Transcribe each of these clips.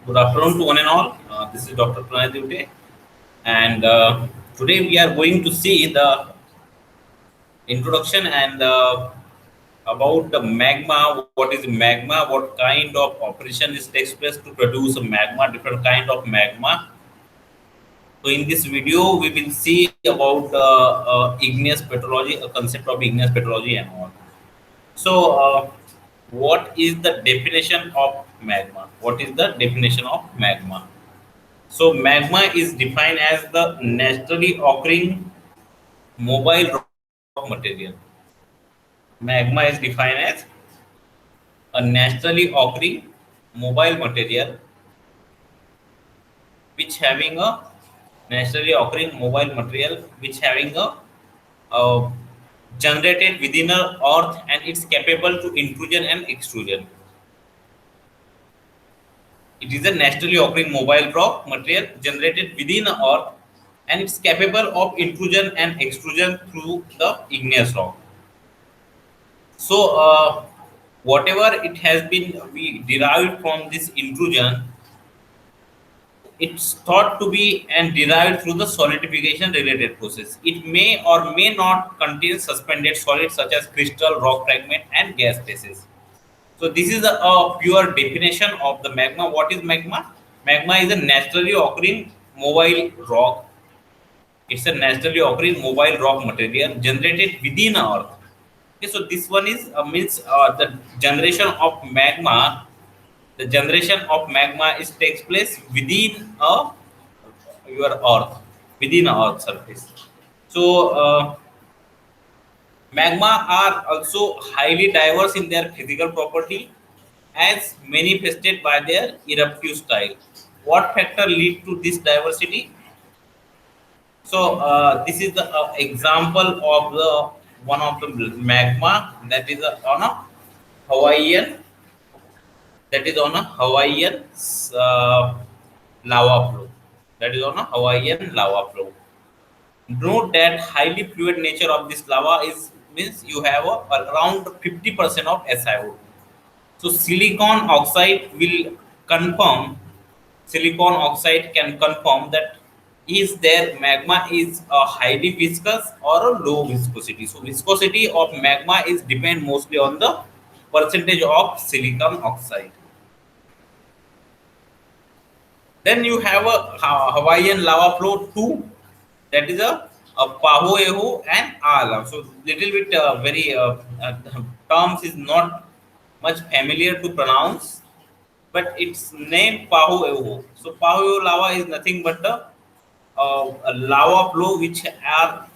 Good afternoon to one and all. This is Dr. Pranay Dute, and today we are going to see the introduction and about the magma. What is magma? What kind of operation is takes place to produce a magma? Different kind of magma. So in this video, we will see about igneous petrology, a concept of igneous petrology and all. So, what is the definition of magma? What is the definition of magma? So magma is defined as the naturally occurring mobile rock material. Magma is defined as a naturally occurring mobile material which having a naturally occurring mobile material which having a generated within a earth and it's capable to intrusion and extrusion. It is a naturally occurring mobile rock material generated within a earth and it's capable of intrusion and extrusion through the igneous rock. So, whatever it has been we derived from this intrusion, it's thought to be and derived through the solidification related process. It may or may not contain suspended solids such as crystal, rock fragment, and gas phases. So, this is a pure definition of the magma. What is magma? Magma is a naturally occurring mobile rock. It's a naturally occurring mobile rock material generated within Earth. Okay, so this one is means the generation of magma. The generation of magma is takes place within your Earth, within Earth surface. So magma are also highly diverse in their physical property, as manifested by their eruptive style. What factor lead to this diversity? So this is the example of the one of the magma that is on a Hawaiian that is on a Hawaiian uh, lava flow. That is on a Hawaiian lava flow. Note that highly fluid nature of this lava is means you have around 50% of SiO2. So silicon oxide will confirm silicon oxide can confirm that is there magma is a highly viscous or a low viscosity. So viscosity of magma is depend mostly on the percentage of silicon oxide. Then you have a Hawaiian lava flow 2, that is a Pahoeho and Ala. So little bit very terms is not much familiar to pronounce, but it's named Pahoeho. So Pahoeho lava is nothing but a lava flow which are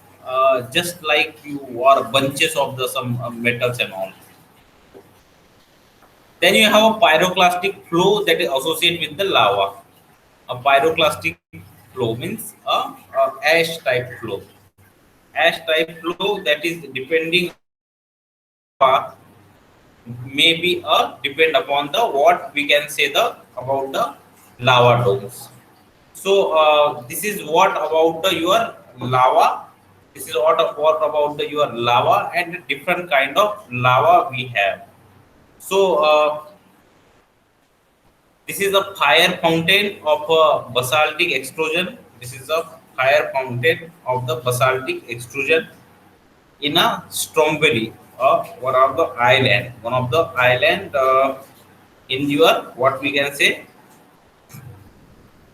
just like you or bunches of the some metals and all. Then you have a pyroclastic flow that is associated with the lava. A pyroclastic flow means a ash type flow. Ash type flow that is depending lava may be a depend upon the what we can say the about the lava domes. So this is what about the your lava. This is what about the your lava and the different kind of lava we have. So this is a fire fountain of a basaltic extrusion. This is a fire fountain of the basaltic extrusion in a Stromboli, one of the island in your what we can say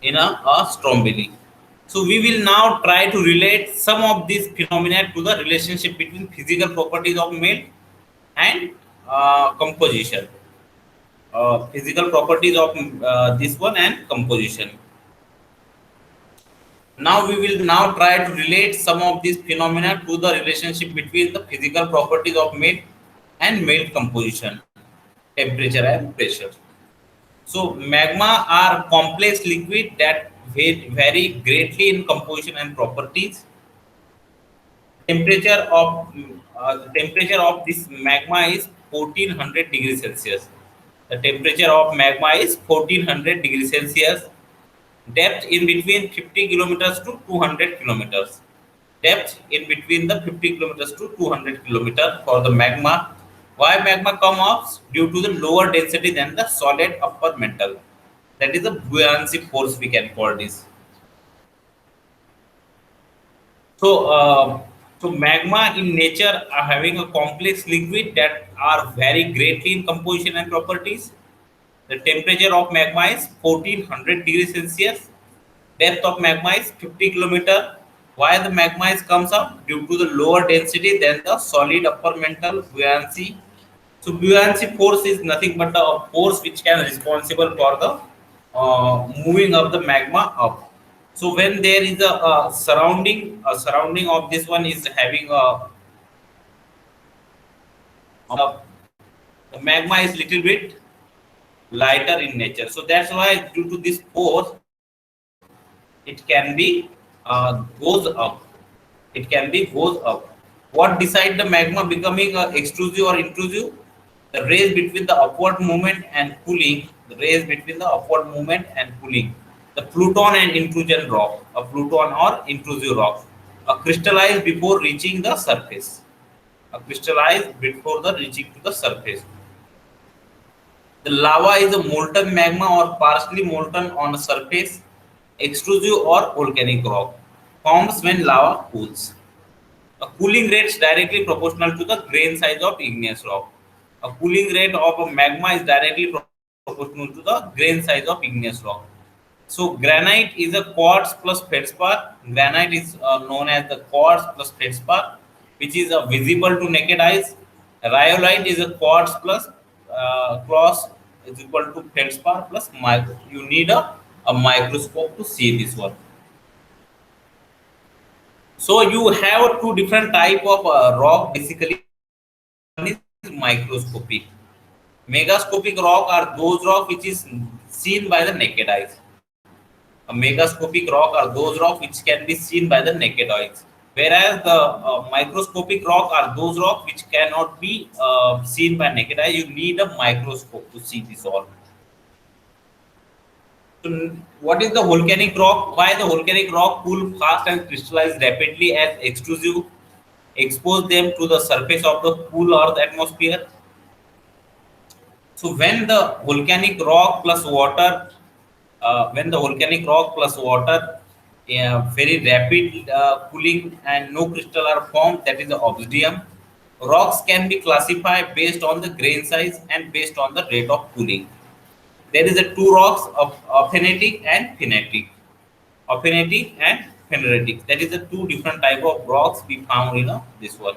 in a Stromboli. So we will now try to relate some of these phenomena to the relationship between physical properties of melt and composition. Physical properties of this one and composition. Now we will now try to relate some of these phenomena to the relationship between the physical properties of melt and melt composition, temperature and pressure. So magma are complex liquid that vary greatly in composition and properties. Temperature of this magma is 1400 degrees Celsius. The temperature of magma is 1400 degrees Celsius. Depth in between 50 kilometers to 200 kilometers. Depth in between the 50 kilometers to 200 kilometers for the magma. Why magma come off? Due to the lower density than the solid upper mantle. That is a buoyancy force, we can call this. So, so magma in nature are having a complex liquid that are vary greatly in composition and properties. The temperature of magma is 1400 degrees Celsius. Depth of magma is 50 kilometer. Why the magma is comes up? Due to the lower density than the solid upper mantle buoyancy. So buoyancy force is nothing but a force which can responsible for the moving of the magma up. So when there is a surrounding of this one is having a the magma is little bit lighter in nature. So that's why due to this force, it can be goes up. It can be goes up. What decide the magma becoming extrusive or intrusive? The race between the upward movement and cooling. The race between the upward movement and cooling. The pluton and intrusion rock. A pluton or intrusive rock. A crystallized before reaching the surface. A crystallized before the reaching to the surface. The lava is a molten magma or partially molten on a surface, extrusive or volcanic rock. Forms when lava cools. A cooling rate is directly proportional to the grain size of igneous rock. A cooling rate of a magma is directly proportional to the grain size of igneous rock. So granite is a quartz plus feldspar. Granite is known as the quartz plus feldspar, which is visible to naked eyes. Rhyolite is a quartz plus cross is equal to feldspar plus micro. You need a microscope to see this one. So you have two different type of rock. Basically, one is microscopic. Megascopic rock are those rock which is seen by the naked eyes. A megascopic rock are those rock which can be seen by the naked eyes. Whereas the microscopic rock are those rock which cannot be seen by naked eye. You need a microscope to see this all. So, what is the volcanic rock? Why the volcanic rock cool fast and crystallize rapidly as extrusive? Expose them to the surface of the cool earth atmosphere. So when the volcanic rock plus water, very rapid cooling and no crystal are formed, that is the obsidian. Rocks can be classified based on the grain size and based on the rate of cooling. There is a two rocks of aphanitic and phenetic. Aphanitic and pheneritic. That is the two different type of rocks we found in this one.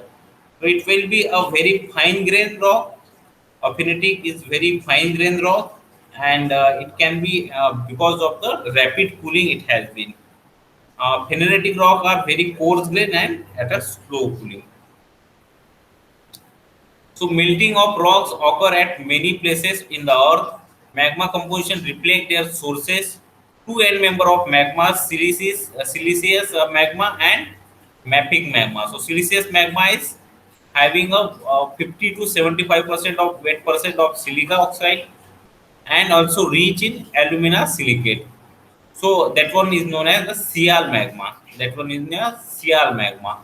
So it will be a very fine grain rock. Aphanitic is very fine grain rock, and it can be because of the rapid cooling it has been. Pheneritic rock are very coarse grain and at a slow cooling. So melting of rocks occur at many places in the earth. Magma composition reflect their sources. Two end member of magma, siliceous magma and mafic magma. So siliceous magma is having a 50 to 75% of wet percent of silica oxide and also rich in alumina silicate. So that one is known as the Sial magma. That one is known as Sial magma.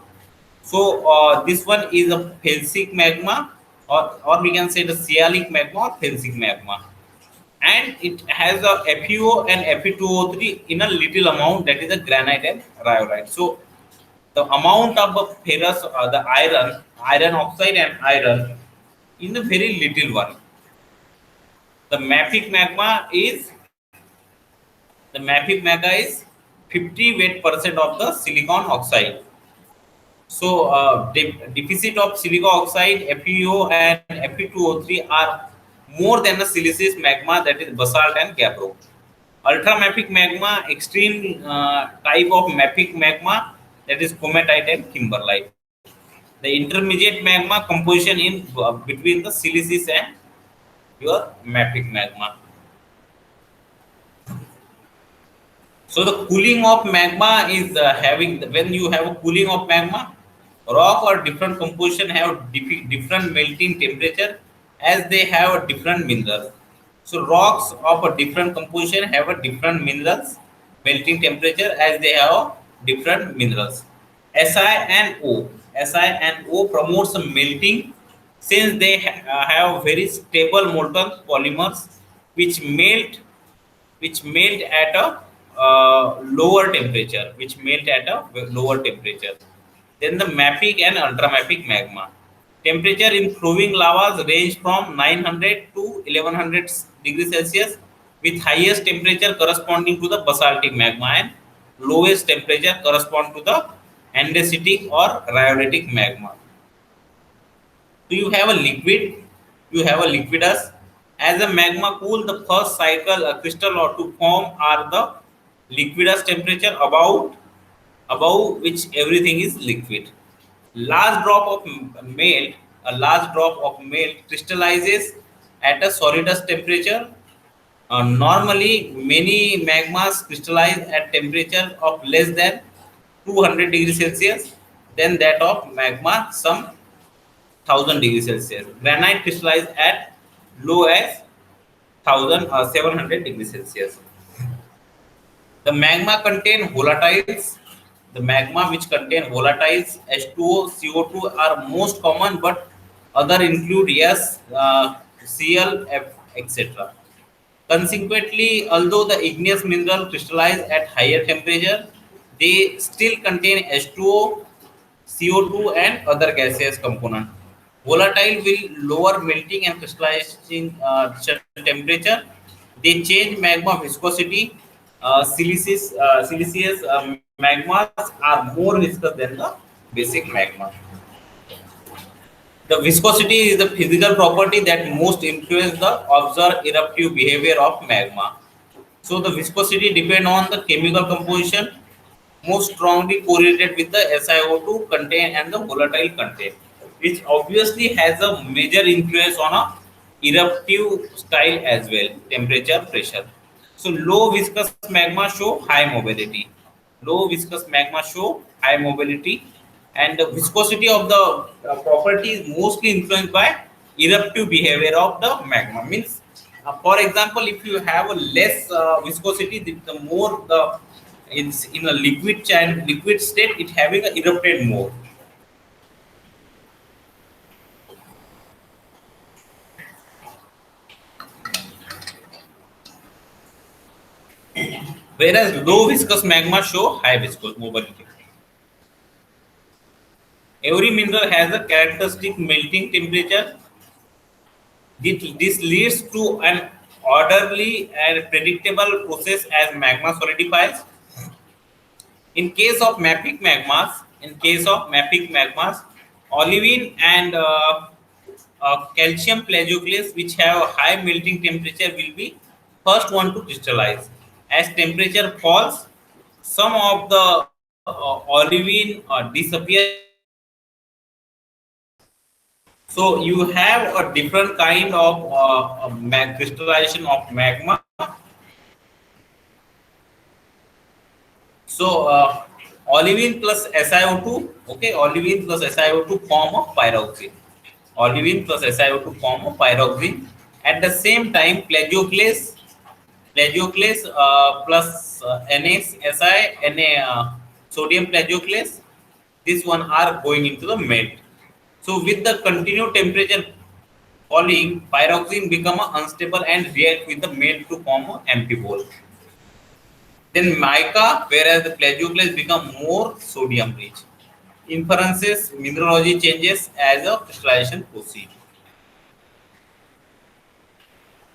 So this one is a felsic magma, or we can say the Sialic magma or felsic magma, and it has a FeO and Fe2O3 in a little amount. That is a granite and rhyolite. So the amount of ferrous, the iron oxide and iron in the very little one. The mafic magma is the mafic magma is 50 weight percent of the silicon oxide. So deficit of silica oxide, FeO and Fe2O3 are more than the siliceous magma, that is basalt and gabbro. Ultramafic magma, extreme type of mafic magma, that is comatite and kimberlite. The intermediate magma composition in between the siliceous and your mafic magma. So the cooling of magma is having, when you have a cooling of magma, rock or different composition have different melting temperature as they have a different minerals. So rocks of a different composition have a different minerals melting temperature as they have different minerals. Si and O. Si and O promotes a melting since they have very stable molten polymers which melt which melt at a lower temperature, Then the mafic and ultramafic magma. Temperature in flowing lavas range from 900 to 1100 degrees Celsius, with highest temperature corresponding to the basaltic magma and lowest temperature correspond to the andesitic or rhyolitic magma. So you have a liquidus. As a magma cool, the first cycle a crystal or to form are the liquidus temperature above which everything is liquid. Large drop of melt, a large drop of melt crystallizes at a solidus temperature. Normally, many magmas crystallize at temperature of less than 200 degrees Celsius than that of magma some 1000 degrees Celsius. Granite crystallizes at low as 1700 degrees Celsius. The magma contain volatiles. The magma which contain volatiles H2O, CO2 are most common, but other include Cl, F, etc. Consequently, although the igneous mineral crystallize at higher temperature, they still contain H2O, CO2 and other gaseous component. Volatile will lower melting and crystallizing temperature. They change magma viscosity. Siliceous magmas are more viscous than the basic magma. The viscosity is the physical property that most influence the observed eruptive behavior of magma. So the viscosity depend on the chemical composition, most strongly correlated with the SiO2 content and the volatile content, which obviously has a major influence on a eruptive style as well, temperature, pressure. So low viscous magma show high mobility. Low viscous magma show high mobility, and the viscosity of the property is mostly influenced by eruptive behavior of the magma. Means, for example, if you have a less viscosity, the more the it's in a liquid state, it having a erupted more. Whereas low viscous magma show high viscous mobility. Every mineral has a characteristic melting temperature. This leads to an orderly and predictable process as magma solidifies. In case of mafic magmas, olivine and calcium plagioclase, which have a high melting temperature, will be first one to crystallize. As temperature falls, some of the olivine disappear. So you have a different kind of crystallization of magma. So olivine plus SiO2, okay, olivine plus SiO2 form a pyroxene. Olivine plus SiO2 form a pyroxene. At the same time, plagioclase plus NaSi, sodium plagioclase, this one are going into the melt. So with the continued temperature falling, pyroxene become unstable and react with the melt to form an empty ball. Then mica, whereas the plagioclase become more sodium rich. Inferences, mineralogy changes as the crystallization proceeds.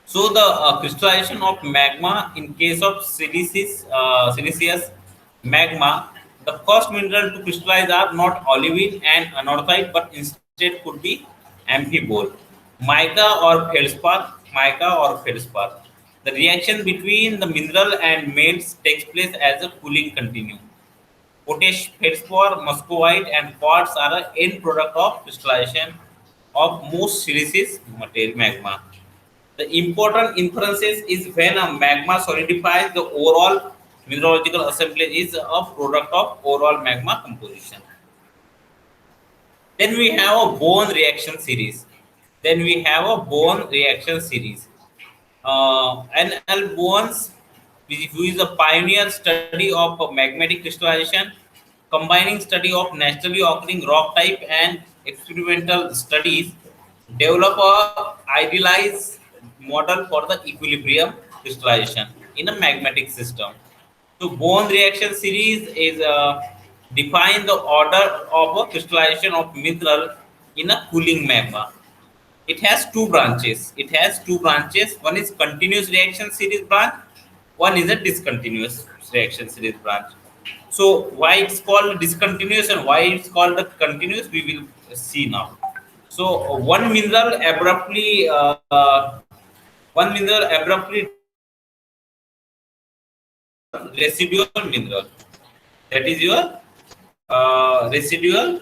So the crystallization of magma in case of siliceous magma, the first mineral to crystallize are not olivine and anorthite, but instead could be amphibole, mica or feldspar. The reaction between the mineral and melts takes place as a cooling continuum. Potash, feldspar, muscovite, and quartz are an end product of crystallization of most siliceous material magma. The important inferences is when a magma solidifies, the overall mineralogical assemblage is a product of overall magma composition. Then we have a Bowen reaction series. N.L. Bowens, who is a pioneer study of magmatic crystallization, combining study of naturally occurring rock type and experimental studies, develop a idealized model for the equilibrium crystallization. in a magmatic system. So Bone reaction series is define the order of a crystallization of mineral in a cooling magma. It has two branches. It has two branches. One is continuous reaction series branch. One is a discontinuous reaction series branch. So why it's called discontinuous and why it's called the continuous, we will see now. So one mineral abruptly residual mineral. That is your residual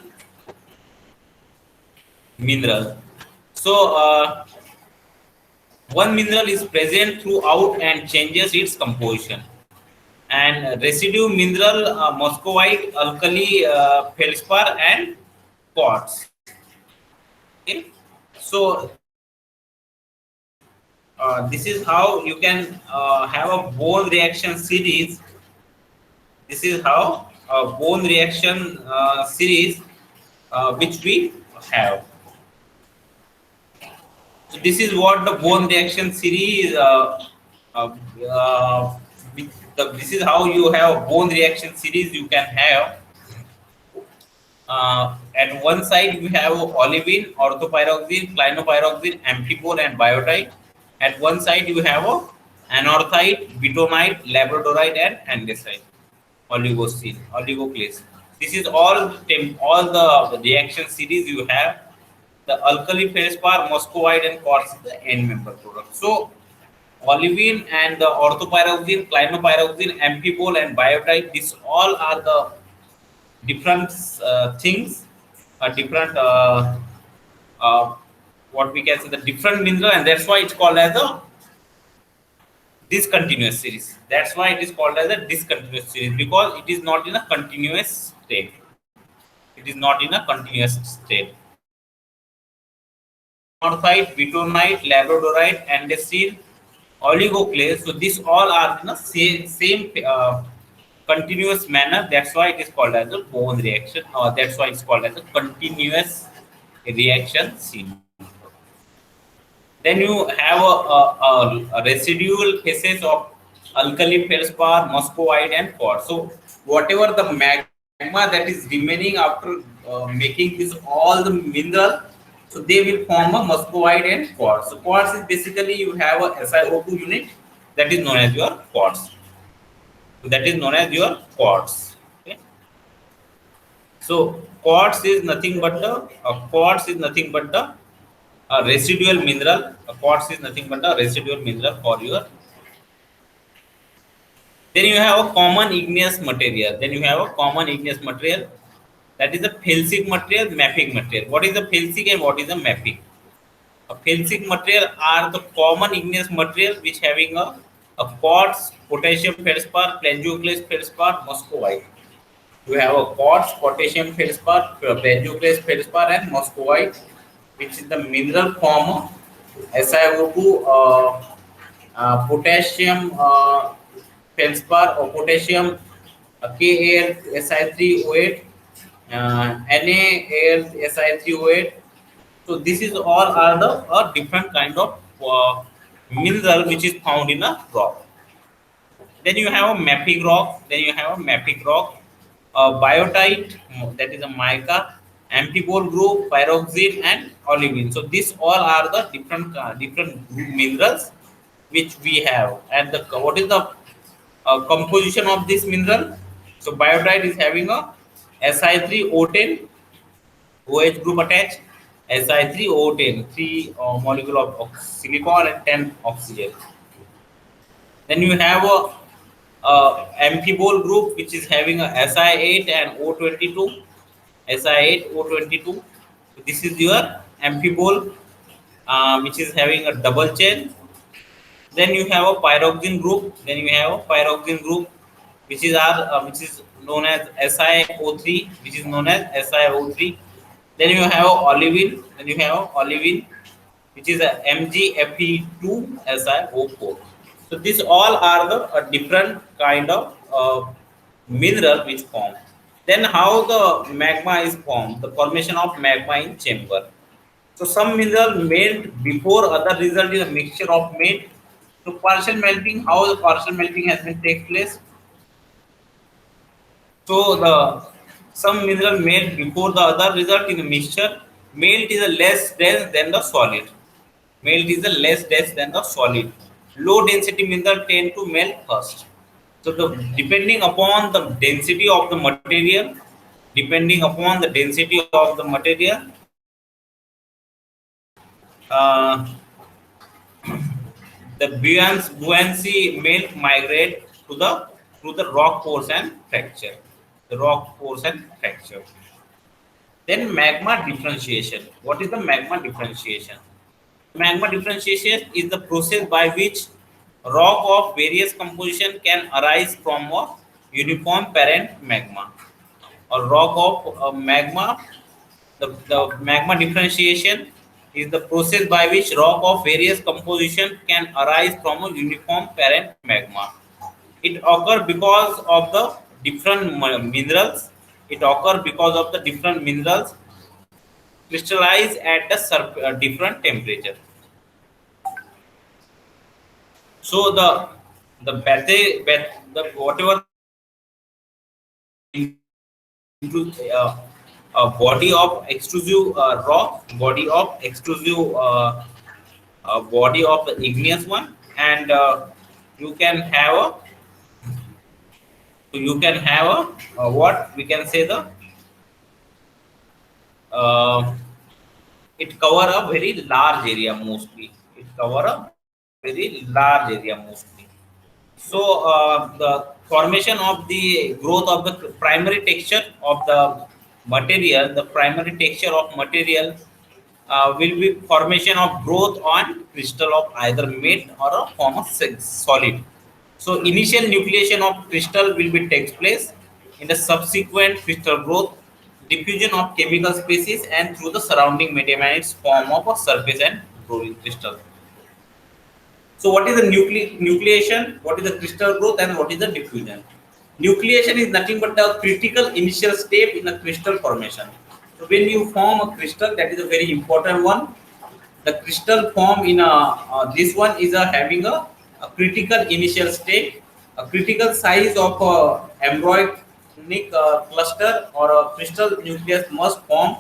mineral. So one mineral is present throughout and changes its composition. And residue mineral muscovite, alkali, feldspar, and quartz. Okay, so this is how you can have a bone reaction series. This is how a bone reaction series which we have. So this is what the bone reaction series. Uh, uh, this is how you have bone reaction series. You can have at one side we have olivine, orthopyroxene, clinopyroxene, ampicol, and biotite. At one side you have a anorthite, betonite, labradorite, and andesite, oligocene, oligoclase. This is all the reaction series you have. The alkali feldspar, muscovite, and quartz is the end member product. So olivine and the orthopyroxene, clinopyroxene, ampicol, and biotite. These all are the different things, different uh, what we can say the different mineral, and that's why it's called as a discontinuous series. That's why it is called as a discontinuous series, because it is not in a continuous state. It is not in a continuous state. Anorthite, betonite, labradorite, andesite, oligoclase. So these all are in a same continuous manner. That's why it is called as a bone reaction. That's why it's called as a continuous reaction series. Then you have a residual phases of alkali feldspar, muscovite, and quartz. So whatever the magma that is remaining after making this all the mineral, so they will form a muscovite and quartz. So quartz is basically you have a SiO2 unit, that is known as your quartz. So that is known as your quartz. Okay. So quartz is nothing but the a residual mineral. A quartz is nothing but a residual mineral for your. Then you have a common igneous material. That is a felsic material, mafic material. What is a felsic and what is a mafic? A felsic material are the common igneous material which having a quartz, potassium feldspar, plagioclase feldspar, muscovite. You have a quartz, potassium feldspar, plagioclase feldspar, and muscovite, which is the mineral form SiO2, potassium feldspar or potassium KAlSi3O8, NaAlSi3O8. So this is all are the different kind of mineral which is found in a rock. Then you have a mafic rock, biotite, that is a mica, amphibold group, pyroxene, and olivine. So these all are the different minerals which we have. And the what is the composition of this mineral? So biotite is having a Si3O10 OH group attached, Si3O10, 3 molecule of silicon and 10 oxygen. Then you have a amphibole group which is having a Si8 and O22, Si8 O22. So this is your amphibole which is having a double chain. Then you have a pyroxene group. Which is known as SiO3, which is known as SiO3. Then you have olivine, which is a MgFe2SiO4. So these all are the different kind of mineral which form. Then how the magma is formed? The formation of magma in chamber. So some mineral melt before other result in a mixture of melt. So partial melting, how the partial melting has been take place? So the some mineral melt before the other result in the mixture. Melt is a less dense than the solid. Melt is a less dense than the solid. Low density mineral tend to melt first. So the depending upon the density of the material, depending upon the density of the material, uh, the buoyancy melt migrate to the rock pores and fracture. The rock pores and fracture. Then magma differentiation. What is the magma differentiation? Magma differentiation is the process by which rock of various composition can arise from a uniform parent magma. A rock of magma, the magma differentiation is the process by which rock of various composition can arise from a uniform parent magma. It occurs because of the different minerals. It occurs because of the different minerals crystallize at the different temperature. So the the whatever into a body of extrusive rock, body of the igneous one, and you can have a what we can say the uh, it cover a very large area mostly. It cover a very large area mostly. So the formation of the growth of the primary texture of the material, the primary texture of material will be formation of growth on crystal of either mid or a form of solid. So initial nucleation of crystal will be takes place in the subsequent crystal growth, diffusion of chemical species and through the surrounding medium and its form of a surface and growing crystal. So what is the nucleation? What is the crystal growth and what is the diffusion? Nucleation is nothing but the critical initial step in a crystal formation. So when you form a crystal, that is a very important one. The crystal form in this one is a critical initial state, a critical size of embryonic cluster or a crystal nucleus must form.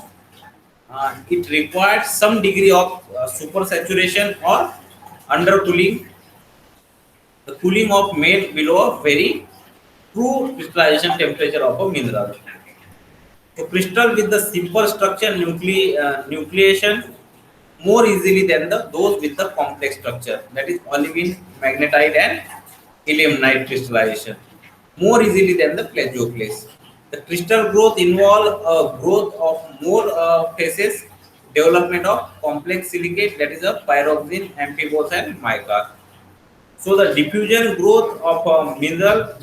It requires some degree of supersaturation or undercooling. The cooling of made below a very true crystallization temperature of a mineral. So crystal with the simple structure nucleation more easily than those with the complex structure, that is olivine, magnetite and ilmenite crystallization, more easily than the plagioclase. The crystal growth involve a growth of more phases, development of complex silicate, that is a pyroxene, amphibose and mica. So the diffusion growth of a mineral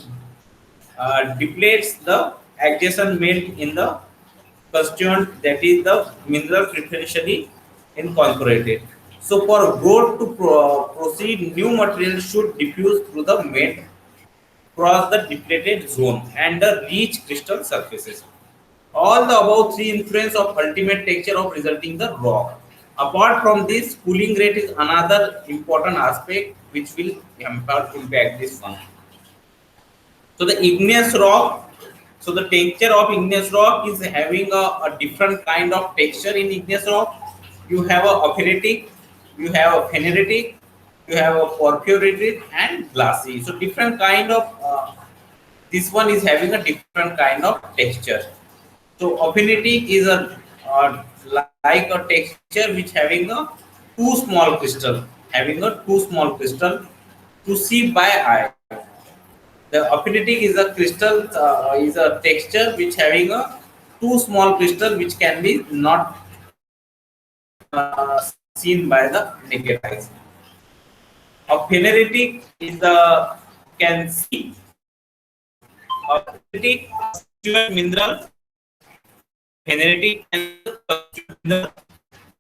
depletes the adjacent melt in the constituent, that is the mineral preferentially incorporated. So for growth to proceed, new material should diffuse through the melt, cross the depleted zone and the reach crystal surfaces. All the above three influence of ultimate texture of resulting the rock. Apart from this, cooling rate is another important aspect which will impact this one. So the igneous rock, so the texture of igneous rock is having a different kind of texture in igneous rock. You have a apheritic, you have a pheneritic, you have a porphyritic and glassy. So different kind of this one is having a different kind of texture. So apheritic is a like a texture which having a too small crystal, having a too small crystal to see by eye. The aperitic is a crystal, is a texture which having a too small crystal which can be not seen by the naked eyes. A pheneritic is the can see a pheneritic constituent mineral. Pheneritic and mineral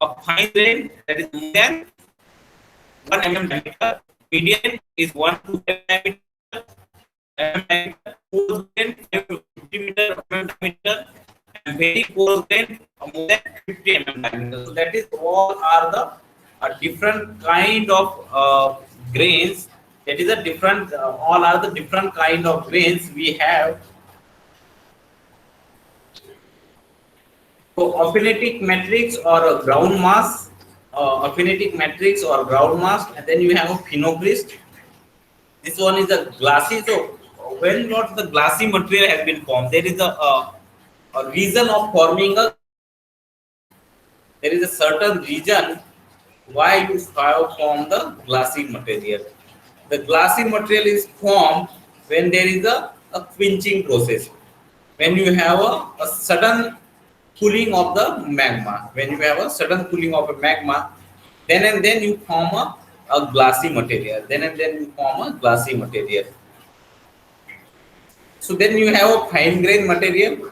of fine grain that is more than 1 mm diameter. Median is 1 to 5 diameter. Coarse grain 5 to 50 meter diameter, and very coarse grain more than 50 diameter. So that is all are the different kind of grains That is a different. All are the different kind of grains we have. So aphanetic matrix or a ground mass, aphanetic matrix or ground mass, and then you have a phenocryst. This one is a glassy. So when not the glassy material has been formed, there is a reason of forming a. There is a certain reason why you have formed the glassy material. The glassy material is formed when there is a quenching process. When you have a sudden cooling of the magma. When you have a sudden cooling of a magma, then and then you form a glassy material. Then and then you form a glassy material. So then you have a fine grain material.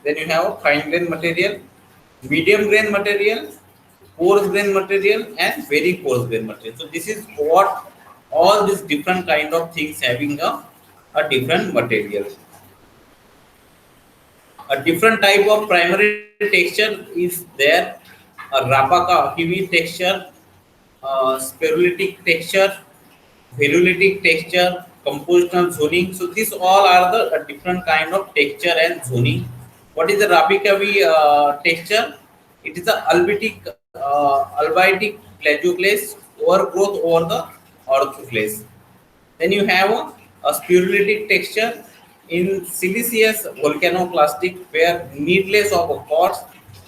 Then you have a fine grain material, medium grain material, coarse grain material, and very coarse grain material. So this is what all these different kind of things having a different material. A different type of primary texture is there. A rapaka, heavy texture, spherulitic texture, verulitic texture, compositional zoning. So these all are the different kind of texture and zoning. What is the Rapikavi texture? It is a albitic plagioclase overgrowth over the orthoclase. Then you have a spherulitic texture in siliceous volcanoclastic where needless of quartz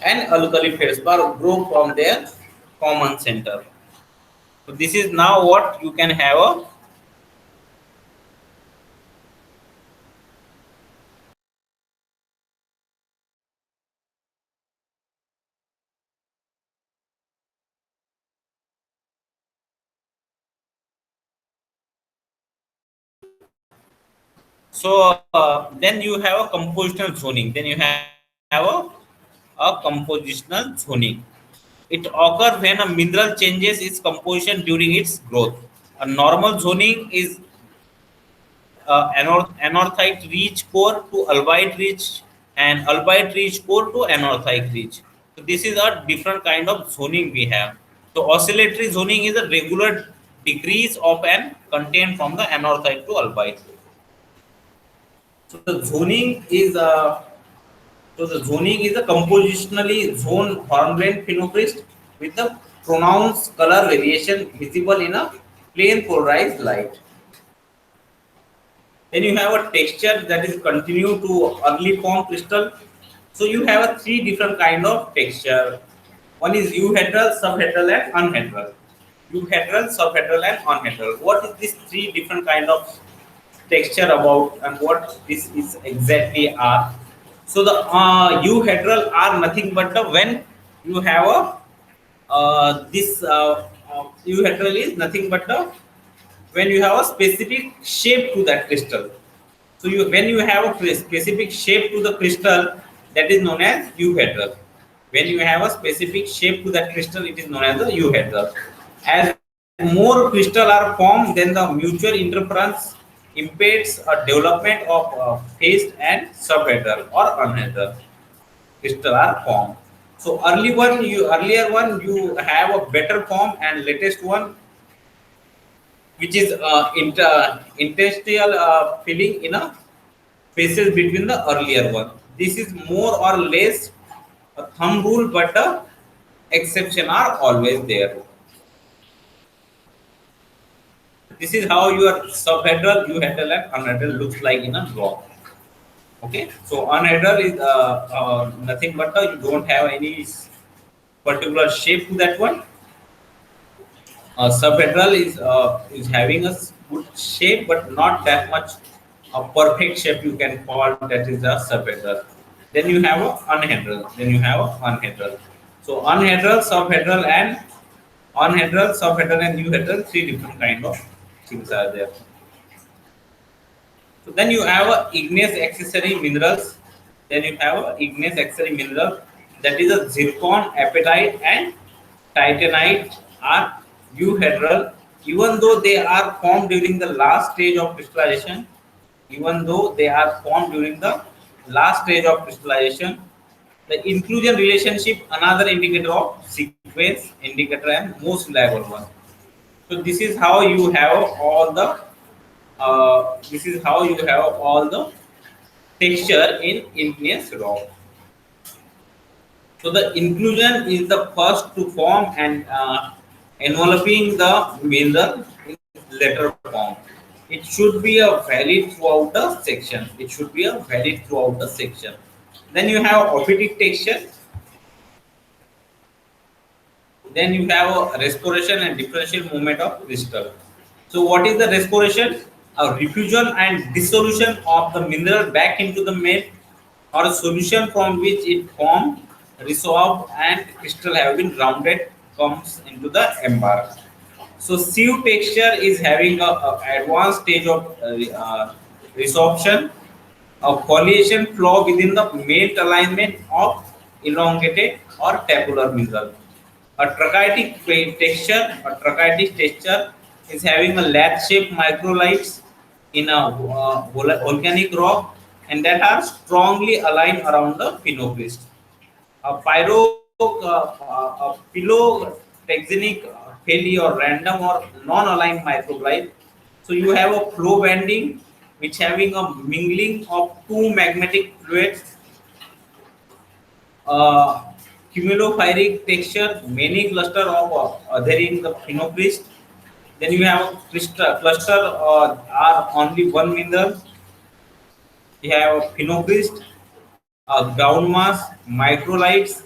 and alkali feldspar grow from their common center. So this is now what you can have a. So then you have a compositional zoning. Then you have a compositional zoning. It occurs when a mineral changes its composition during its growth. A normal zoning is anorthite rich core to albite rich and albite rich core to anorthite rich. So this is a different kind of zoning we have. So oscillatory zoning is a regular decrease of an content from the anorthite to albite. So the zoning is a compositionally zoned hornblende phenocryst with the pronounced color variation visible in a plain polarized light. Then you have a texture that is continue to early form crystal. So you have a three different kind of texture. One is euhedral, subhedral, and unhedral. Euhedral, subhedral, and unhedral. What is these three different kind of texture about, and what this is exactly are? So the euhedral are nothing but the when you have a this euhedral is nothing but the when you have a specific shape to that crystal. So you when you have a specific shape to the crystal, that is known as euhedral. When you have a specific shape to that crystal, it is known as the euhedral. As more crystal are formed, then the mutual interference impedes a development of phased and subhedral or unhedral crystal are formed. So earlier one you have a better form, and latest one which is interstitial filling in a spaces between the earlier one. This is more or less a thumb rule, but exception are always there. This is how your subhedral, euhedral, and unhedral looks like in a draw. Okay, so unhedral is nothing but you don't have any particular shape to that one. Subhedral is having a good shape, but not that much a perfect shape you can call that is a subhedral. Then you have a unhedral. Then you have a unhedral. So unhedral, subhedral, and unhedral, subhedral, and euhedral, three different kind of things are there. So then you have a igneous accessory minerals. Then you have a igneous accessory mineral, that is a zircon, apatite, and titanite are euhedral. Even though they are formed during the last stage of crystallization, even though they are formed during the last stage of crystallization, the inclusion relationship another indicator of sequence indicator and most reliable one. So this is how you have all the This is how you have all the texture in igneous rock. So the inclusion is the first to form and enveloping the mineral in later form. It should be a valid throughout the section. It should be a valid throughout the section. Then you have optic texture. Then you have a respiration and differential movement of crystal. So what is the respiration? A diffusion and dissolution of the mineral back into the melt or a solution from which it formed, resolved and crystal have been rounded comes into the amber. So sieve texture is having a advanced stage of resorption, a foliation flow within the melt alignment of elongated or tabular mineral. A trachytic texture is having a latch-shaped microlights in a volcanic rock and that are strongly aligned around the phenocryst. A phyloxenic failure or random or non-aligned microcline. So you have a flow bending which having a mingling of two magmatic fluids, uh, cumulophyric texture, many cluster of adhering the phenocryst. Then you have a cluster are only one mineral. You have a phenocryst, ground mass, microlights,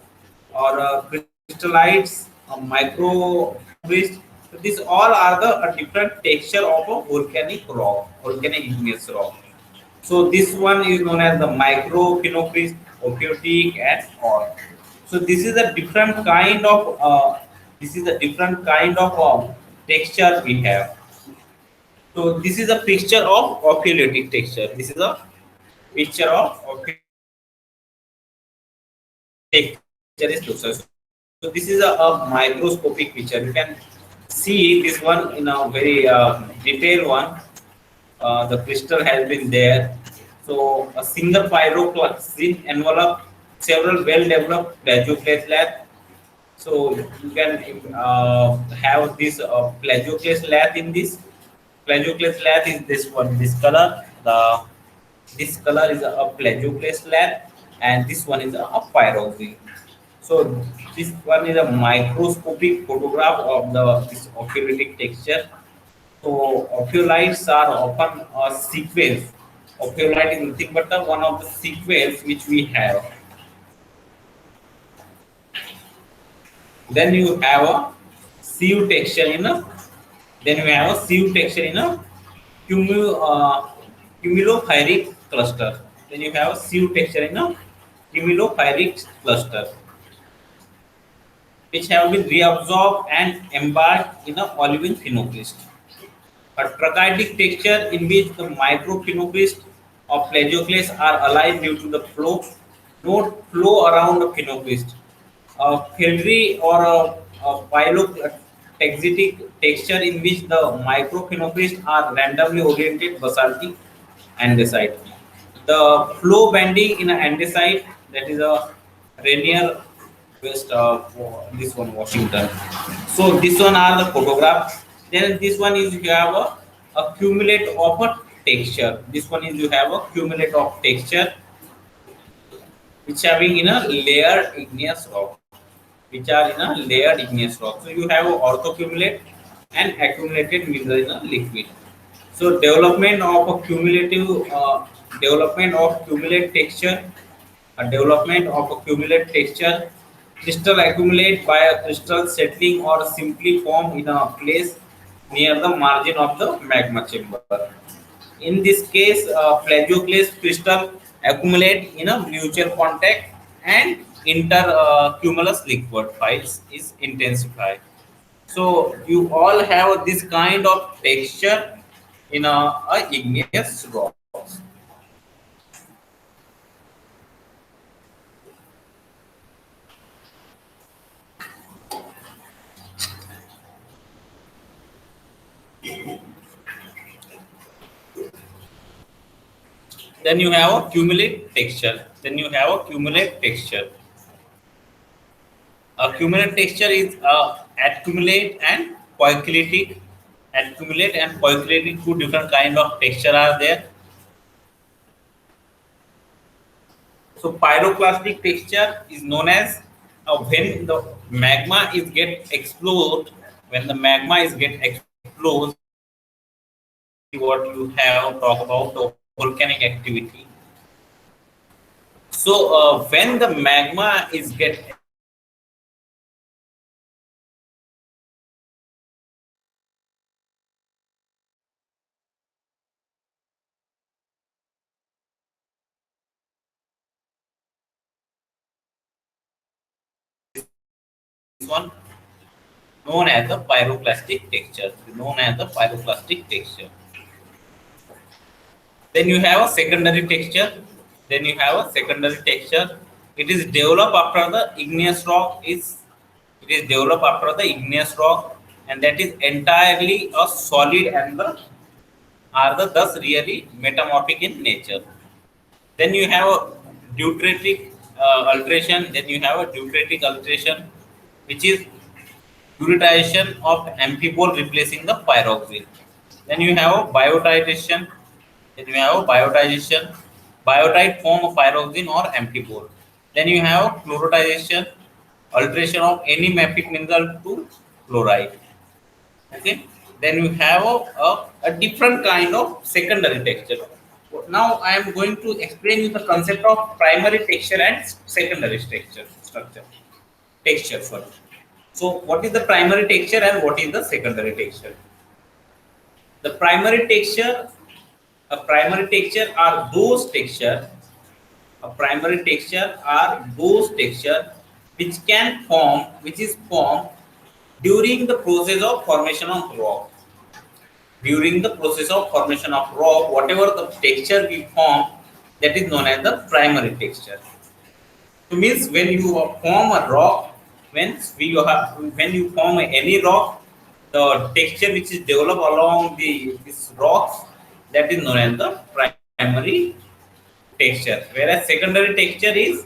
or crystallites, microphyst. So these all are the different texture of a volcanic rock, volcanic igneous rock. So this one is known as the microphenocryst, ophiutic, and all. So this is a different kind of texture we have. So this is a picture of ophiutic texture. This is a picture of ophiutic texture is closer. So this is a microscopic picture. You can see this one in a very detailed one. The crystal has been there. So a single pyroclastin envelope several well-developed plagioclase. So you can have this plagioclase lath in this. Plagioclase lath is this one, this color. This color is a plagioclase lath, and this one is a pyroxene. So this one is a microscopic photograph of the this ophiulitic texture. So ophiolites are often a sequence. Ophiolite is nothing but one of the sequence which we have. Then you have a sieve texture in a then you have a sieve texture in a cumulophyric cluster. Then you have a sieve texture in a cumulophyric cluster, which have been reabsorbed and embarked in a olivine phenocryst. A trachytic texture in which the microphenocryst of plagioclase are aligned due to the no flow around the phenocryst. A feldery or a phyloxetic texture in which the microphenocrysts are randomly oriented basaltic andesite. The flow bending in an andesite, that is a Rainier West this one Washington. So this one are the photographs. Then this one is you have a accumulate of a texture. This one is you have a accumulate of texture which having in a layered igneous rock, which are in a layered igneous rock. So you have a orthocumulate and accumulated mineral in a liquid. So development of cumulate texture, a development of a cumulate texture, crystal accumulate by a crystal settling or simply form in a place near the margin of the magma chamber. In this case, plagioclase crystal accumulate in a mutual contact and intercumulus liquid files is intensified. So you all have this kind of texture in a igneous rocks. Then you have a cumulate texture. Then you have a cumulate texture. A cumulate texture is accumulate and poikilytic. accumulate and percolating, two different kind of texture are there. So pyroclastic texture is known as when the magma is get explode, when the magma is get explode, what you have talk about the volcanic activity. So when the magma is get this one known as the pyroclastic texture, known as the pyroclastic texture. Then you have a secondary texture. Then you have a secondary texture. It is developed after the igneous rock is. It is developed after the igneous rock, and that is entirely a solid and the are the thus really metamorphic in nature. Then you have a deuteratic alteration. Then you have a deuteratic alteration, which is uretization of amphibole replacing the pyroxene. Then you have a biotization. Then you have a biotization. Biotite form of pyroxene or amphibole. Then you have chloratization, alteration of any mafic mineral to chloride. Okay. Then you have a different kind of secondary texture. Now I am going to explain you the concept of primary texture and secondary texture structure. Texture, sorry. So what is the primary texture and what is the secondary texture? The primary texture are those texture. A primary texture are those texture which can form, which is formed during the process of formation of rock. During the process of formation of rock, whatever the texture we form, that is known as the primary texture. So means when you form a rock, when you form any rock, the texture which is developed along the this rocks, that is known as the primary texture. Whereas secondary texture is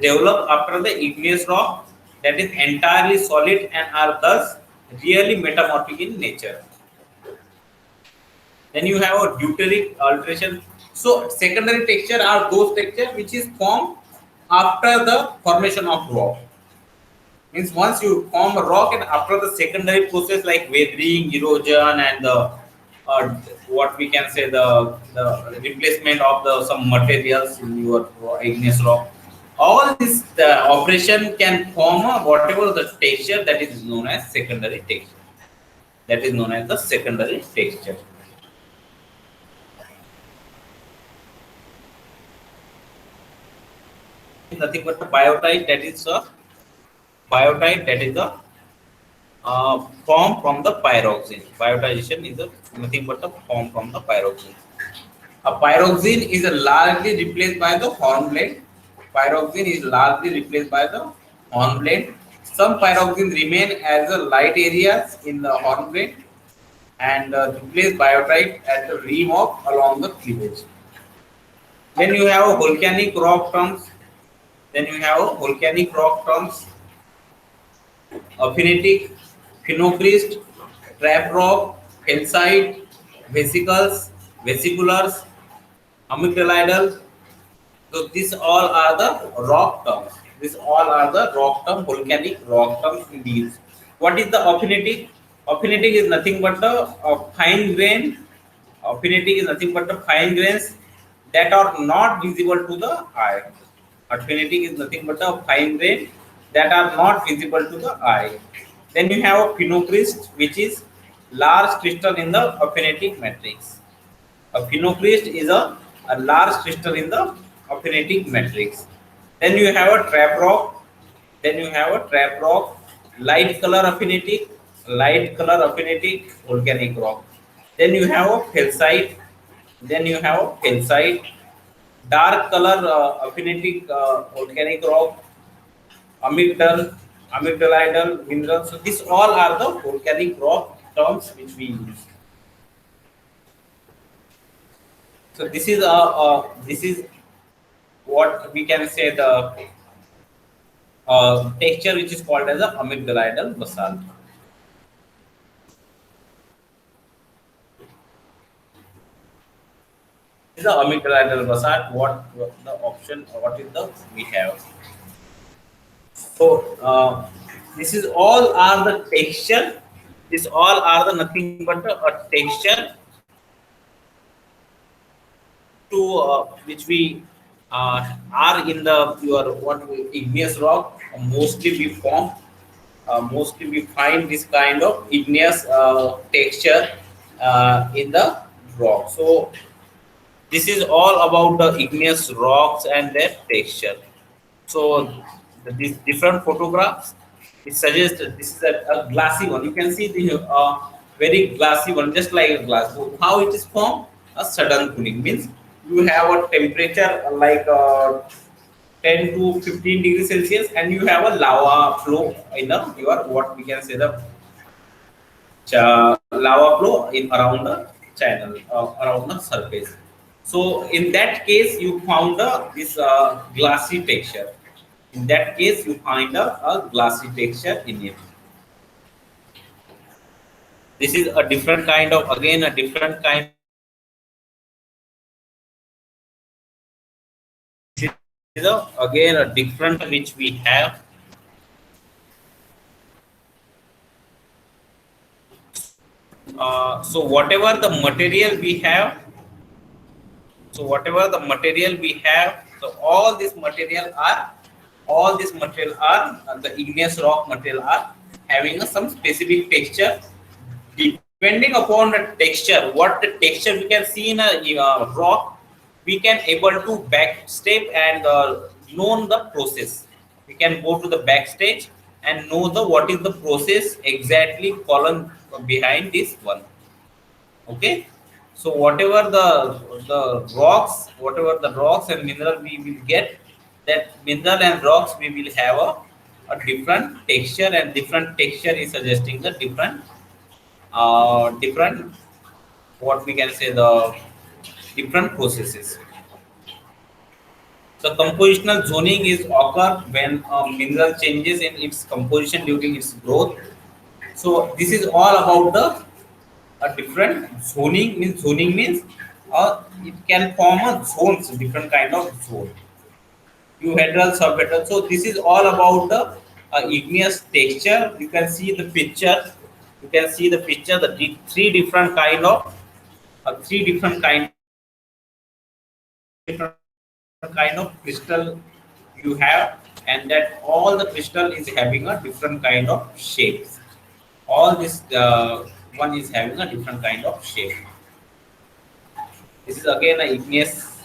developed after the igneous rock, that is entirely solid and are thus really metamorphic in nature. Then you have a deuteric alteration. So secondary texture are those texture which is formed after the formation of rock. Means once you form a rock and after the secondary process like weathering, erosion, and the what we can say the replacement of the some materials in your igneous rock. All this the operation can form a, whatever the texture that is known as secondary texture. That is known as the secondary texture. Nothing but the biotite, that is a biotite, that is a form from the pyroxene. Biotization is a nothing but a form from the pyroxene. A pyroxene is a largely replaced by the hornblende. Pyroxene is largely replaced by the hornblende. Some pyroxene remain as a light areas in the hornblende and replace biotite at the rim of along the cleavage. Then you have volcanic rock terms. Then you have volcanic rock terms, aphanitic, phenocryst, trap rock, calcite, vesicles, vesiculars, amygdalidal. So these all are the rock terms. These all are the rock term, volcanic rock terms in these. What is the aphanitic? Aphanitic is nothing but a fine grain. Aphanitic is nothing but the fine grains that are not visible to the eye. Aphanitic is nothing but a fine grain that are not visible to the eye. Then you have a phenocryst, which is large crystal in the aphanitic matrix. A phenocryst is a large crystal in the aphanitic matrix. Then you have a trap rock. Then you have a trap rock, light color aphanitic volcanic rock. Then you have a calcite. Then you have a calcite, dark color aphanitic volcanic rock, amygdalidal minerals. So these all are the volcanic rock terms which we use. So this is what we can say the texture which is called as a amygdalidal basalt. This is the amygdala basalt. What the option? What is the we have? So this is all are the texture. This all are the nothing but a texture to which we are in the your what igneous rock mostly we form. Mostly we find this kind of igneous texture in the rock. So this is all about the igneous rocks and their texture. So these different photographs, it suggests that this is a glassy one. You can see the very glassy one, just like a glass. So how it is formed? A sudden cooling means you have a temperature like 10 to 15 degrees Celsius, and you have a lava flow in the your what we can say the lava flow in around the channel around the surface. So in that case, you found this glassy texture. In that case, you find a glassy texture in it. This is a different kind of again a different kind. This is again a different which we have. So whatever the material we have, so whatever the material we have, so all this material are the igneous rock material are having some specific texture. Depending upon the texture, what the texture we can see in a rock, we can able to backstep and know the process. We can go to the backstage and know the what is the process exactly column behind this one. Okay, so whatever the rocks and mineral we will get, that mineral and rocks we will have a different texture, and different texture is suggesting the different what we can say the different processes. The compositional zoning is occur when a mineral changes in its composition during its growth. So this is all about the a different zoning means it can form a zones, different kind of zone, euhedral subhedral. So this is all about the igneous texture. You can see the picture, the three different kind of crystal you have, and that all the crystal is having a different kind of shapes. All this one is having a different kind of shape. This is again a igneous.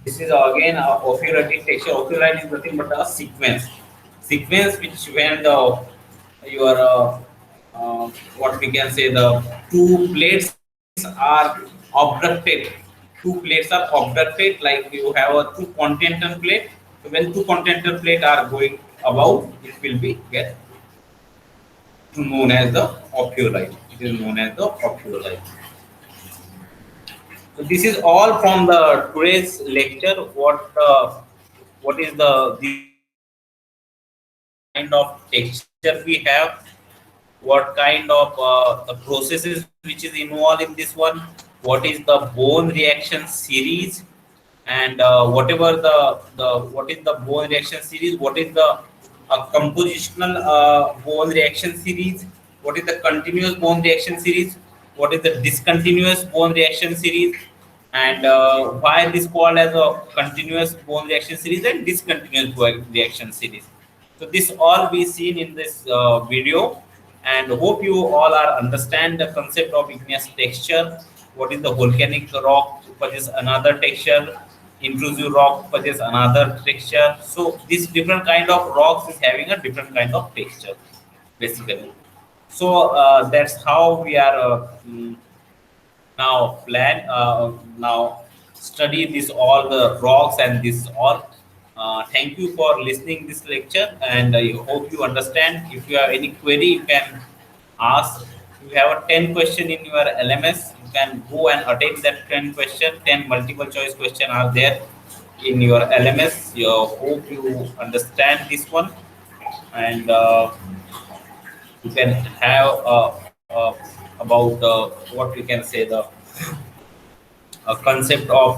This is again a ophiolite texture. Ophiolite is nothing but a sequence. Sequence which when the your what we can say the two plates are abducted. Two plates are abducted, like you have a two continental plate. So when two continental plate are going above, it will be get known as the ophiolite. It is known as the ophiolite. So this is all from the today's lecture. What is the kind of texture we have? What kind of the processes which is involved in this one? What is the bone reaction series? And whatever the what is the bone reaction series? What is the compositional bone reaction series? What is the continuous bone reaction series? What is the discontinuous bone reaction series? And why this called as a continuous bone reaction series and discontinuous bone reaction series? So this all we seen in this video, and hope you all are understand the concept of igneous texture. What is the volcanic rock possess another texture, intrusive rock possess another texture. So this different kind of rocks is having a different kind of texture, basically. So that's how we are now plan now study this all the rocks and this all. Thank you for listening this lecture, and I hope you understand. If you have any query, you can ask. You have a 10 question in your LMS, you can go and attempt that 10 question. 10 multiple choice question are there in your LMS. You hope you understand this one, and you can have about what we can say the a concept of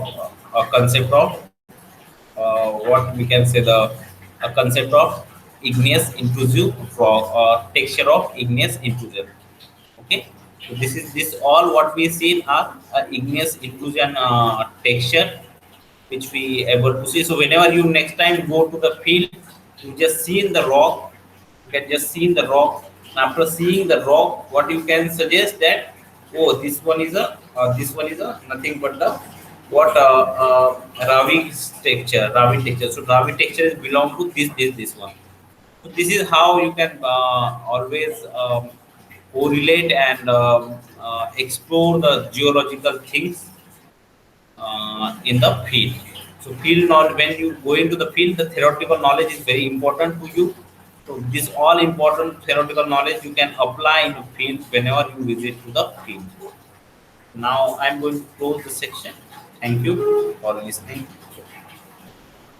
what we can say, the a concept of igneous intrusive rock or texture of igneous intrusion. Okay, so this all what we see are igneous intrusion texture which we able to see. So whenever you next time go to the field, you just see in the rock, you can just see in the rock. And after seeing the rock, what you can suggest that, oh, this one is a nothing but the what Ravi texture. So Ravi texture is belong to this one. So this is how you can always correlate and explore the geological things in the field. So field knowledge, when you go into the field, the theoretical knowledge is very important to you. So this all important theoretical knowledge you can apply in the field whenever you visit to the field. Now I'm going to close the section. Thank you for listening.